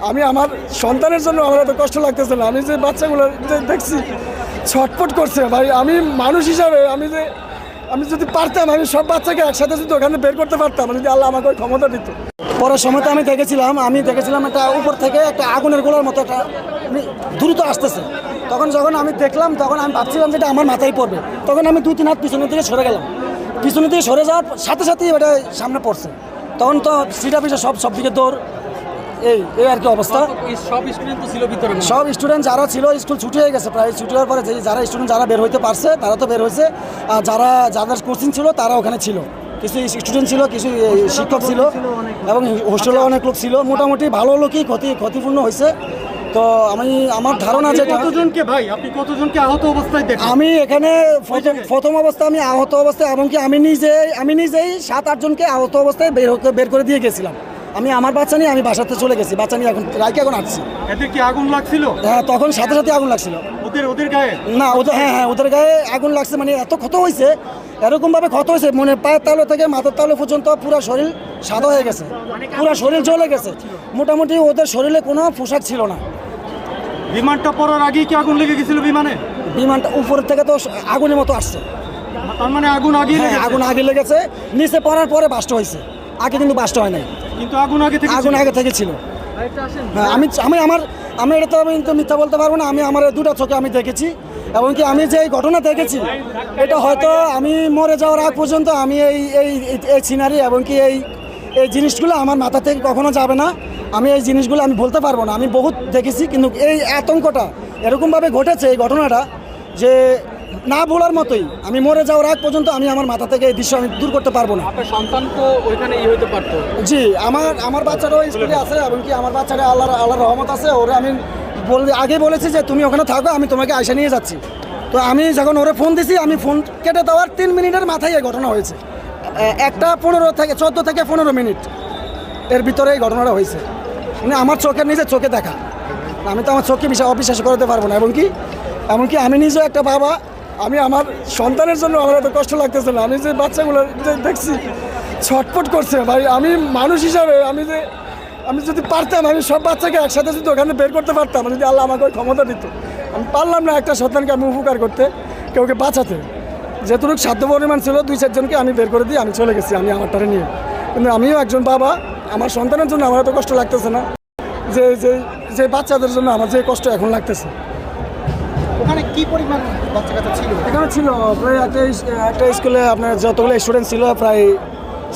আমি আমার সন্তানের জন্য আমার এত কষ্ট লাগতেছে না। আমি যে বাচ্চাগুলো যে দেখছি ছটফট করছে ভাই, আমি মানুষ হিসাবে আমি যদি পারতাম আমি সব বাচ্চাকে একসাথে যদি ওখানে বের করতে পারতাম, যদি আল্লাহ আমাকে ওই ক্ষমতা দিত। পরের সময় তো আমি দেখেছিলাম একটা উপর থেকে একটা আগুনের গোলার মতো একটা দ্রুত আসতেছে। যখন আমি দেখলাম তখন আমি ভাবছিলাম যে এটা আমার মাথায় পড়বে। তখন আমি 2-3 হাত পিছনের দিকে সরে গেলাম। পিছনের দিকে সরে যাওয়ার সাথে সাথেই ওটা সামনে পড়ছে। তখন তো সিটা পিছা সব দিকে দৌড়, এই আর কি অবস্থা। সব স্টুডেন্ট যারা ছিল স্কুল ছুটি হয়ে গেছে, প্রায় ছুটি হওয়ার পরে যারা বের হইতে পারছে তারা তো বের হয়েছে, আর যাদের কোচিং ছিল তারা ওখানে ছিল। কিছু স্টুডেন্ট ছিল, কিছু শিক্ষক ছিল এবং হোস্টেলে অনেক লোক ছিল। মোটামুটি ভালো লোকই ক্ষতিপূর্ণ হয়েছে। তো আমার ধারণা যে কতজনকে আহত অবস্থায় দেখেন? আমি এখানে প্রথম অবস্থায় আমি আহত অবস্থায়, এমনকি আমি নিজেই 7-8 জনকে আহত অবস্থায় বের করে দিয়ে গেছিলাম। আমি আমার বাচ্চা নিয়ে আমি বাসাতে চলে গেছি, বাচ্চা নিয়ে এখন আসছি। এদের কি আগুন লাগছিল? হ্যাঁ, তখন সাথে আগুন লাগছিল। ওদের গায়ে না, ওদের গায়ে আগুন লাগছে। মানে এত ক্ষত হয়েছে, এরকমভাবে ক্ষত হয়েছে, মানে পায়ের তালু থেকে মাথার তালু পর্যন্ত পুরো শরীর সাদা হয়ে গেছে, পুরো শরীর জ্বলে গেছে। মোটামুটি ওদের শরীরে কোনো পোশাক ছিল না। বিমানটা পড়ার আগেই কি আগুন লেগে গেছিল বিমানটা উপর থেকে তো আগুনের মতো আসছে। তার মানে আগুন আগে লেগেছে, নিচে পড়ার পরে বাস্ট হয়েছে, আগে কিন্তু বাস্ট হয় নাই। কিন্তু আগুন আগে থেকে ছিল। হ্যাঁ, আমি এটা তো আমি মিথ্যা বলতে পারবো না। আমি আমার 2টা চোখে আমি দেখেছি, এবং কি আমি যে ঘটনা দেখেছি এটা হয়তো আমি মরে যাওয়ার আগ পর্যন্ত আমি এই সিনারি এবং কি এই জিনিসগুলো আমার মাথা থেকে কখনো যাবে না। আমি এই জিনিসগুলো আমি বলতে পারবো না। আমি বহুত দেখেছি, কিন্তু এই আতঙ্কটা এরকমভাবে ঘটেছে, এই ঘটনাটা যে না বলার মতোই। আমি মরে যাওয়ার আগ পর্যন্ত আমি আমার মাথা থেকে এই দৃশ্য আমি দূর করতে পারবো না। আপনার সন্তান তো ওইখানে হতে পারতো। জি, আমার বাচ্চারাও স্কুলে আছে, এবং কি আমার বাচ্চারা আল্লাহর রহমত আছে। ওরা আমি আগে বলেছি যে তুমি ওখানে থাকো, আমি তোমাকে আয়সা নিয়ে যাচ্ছি। তো আমি যখন ওরা ফোন দিছি, আমি ফোন কেটে দেওয়ার 3 মিনিটের মাথায় এই ঘটনা হয়েছে। 14 থেকে 15 মিনিট এর ভিতরে এই ঘটনাটা হয়েছে। মানে আমার নিজের চোখে দেখা, আমি তো আমার চোখকে অবিশ্বাস করতে পারবো না। এমনকি আমি নিজেও একটা বাবা, আমি আমার সন্তানের জন্য আমার এত কষ্ট লাগতেছে না। আমি যে বাচ্চাগুলো যে দেখছি ছটফট করছে ভাই, আমি মানুষ হিসাবে আমি যদি পারতাম আমি সব বাচ্চাকে একসাথে যদি ওখানে বের করতে পারতাম, যদি আল্লাহ আমাকে ওই ক্ষমতা দিত। আমি পারলাম না একটা সন্তানকে আমি উপকার করতে, কেউকে বাঁচাতে। যেটুকু সাধ্য পরিমাণ ছিল 2-4 জনকে আমি বের করে দিয়ে আমি চলে গেছি আমি আমারটারে নিয়ে। কিন্তু আমিও একজন বাবা, আমার সন্তানের জন্য আমার এত কষ্ট লাগতেছে না যে বাচ্চাদের জন্য আমার যে কষ্ট এখন লাগতেছে। ওখানে কি পরিমাণ বাচ্চা ছিল? এখানে ছিল প্রায় একটা স্কুলে আপনার যতগুলো স্টুডেন্ট ছিল, প্রায়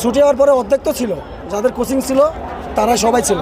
ছুটি হওয়ার পরে অর্ধেক তো ছিল, যাদের কোচিং ছিল তারা সবাই ছিল।